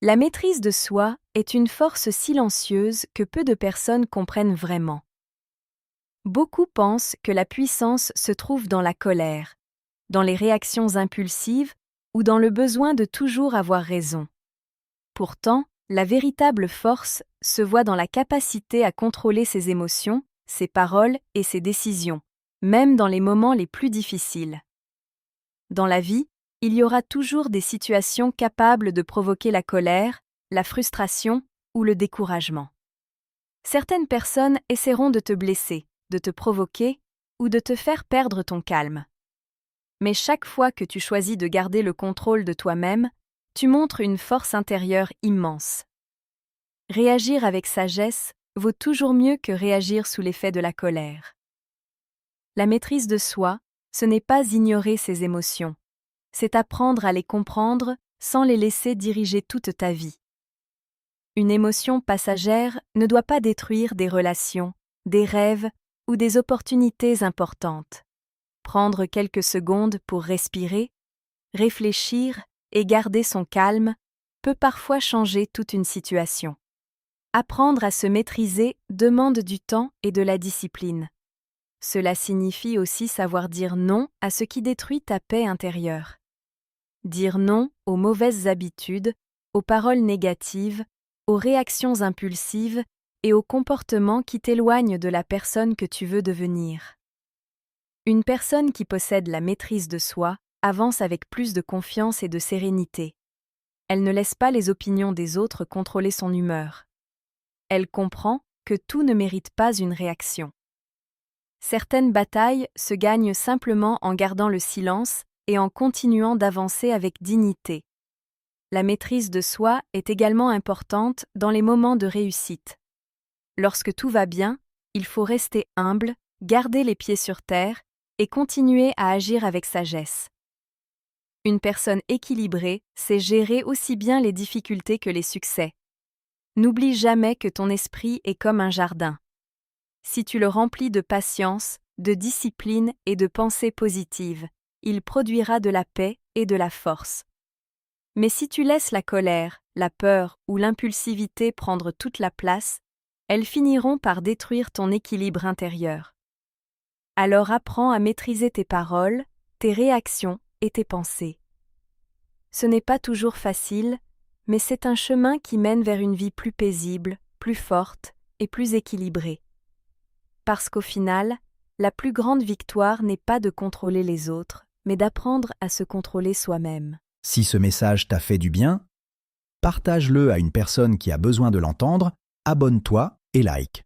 La maîtrise de soi est une force silencieuse que peu de personnes comprennent vraiment. Beaucoup pensent que la puissance se trouve dans la colère, dans les réactions impulsives ou dans le besoin de toujours avoir raison. Pourtant, la véritable force se voit dans la capacité à contrôler ses émotions, ses paroles et ses décisions, même dans les moments les plus difficiles. Dans la vie, il y aura toujours des situations capables de provoquer la colère, la frustration ou le découragement. Certaines personnes essaieront de te blesser, de te provoquer ou de te faire perdre ton calme. Mais chaque fois que tu choisis de garder le contrôle de toi-même, tu montres une force intérieure immense. Réagir avec sagesse vaut toujours mieux que réagir sous l'effet de la colère. La maîtrise de soi, ce n'est pas ignorer ses émotions, c'est apprendre à les comprendre sans les laisser diriger toute ta vie. Une émotion passagère ne doit pas détruire des relations, des rêves ou des opportunités importantes. Prendre quelques secondes pour respirer, réfléchir et garder son calme peut parfois changer toute une situation. Apprendre à se maîtriser demande du temps et de la discipline. Cela signifie aussi savoir dire non à ce qui détruit ta paix intérieure. Dire non aux mauvaises habitudes, aux paroles négatives, aux réactions impulsives et aux comportements qui t'éloignent de la personne que tu veux devenir. Une personne qui possède la maîtrise de soi avance avec plus de confiance et de sérénité. Elle ne laisse pas les opinions des autres contrôler son humeur. Elle comprend que tout ne mérite pas une réaction. Certaines batailles se gagnent simplement en gardant le silence et en continuant d'avancer avec dignité. La maîtrise de soi est également importante dans les moments de réussite. Lorsque tout va bien, il faut rester humble, garder les pieds sur terre et continuer à agir avec sagesse. Une personne équilibrée sait gérer aussi bien les difficultés que les succès. N'oublie jamais que ton esprit est comme un jardin. Si tu le remplis de patience, de discipline et de pensées positives, il produira de la paix et de la force. Mais si tu laisses la colère, la peur ou l'impulsivité prendre toute la place, elles finiront par détruire ton équilibre intérieur. Alors apprends à maîtriser tes paroles, tes réactions et tes pensées. Ce n'est pas toujours facile, mais c'est un chemin qui mène vers une vie plus paisible, plus forte et plus équilibrée. Parce qu'au final, la plus grande victoire n'est pas de contrôler les autres, mais d'apprendre à se contrôler soi-même. Si ce message t'a fait du bien, partage-le à une personne qui a besoin de l'entendre, abonne-toi et like.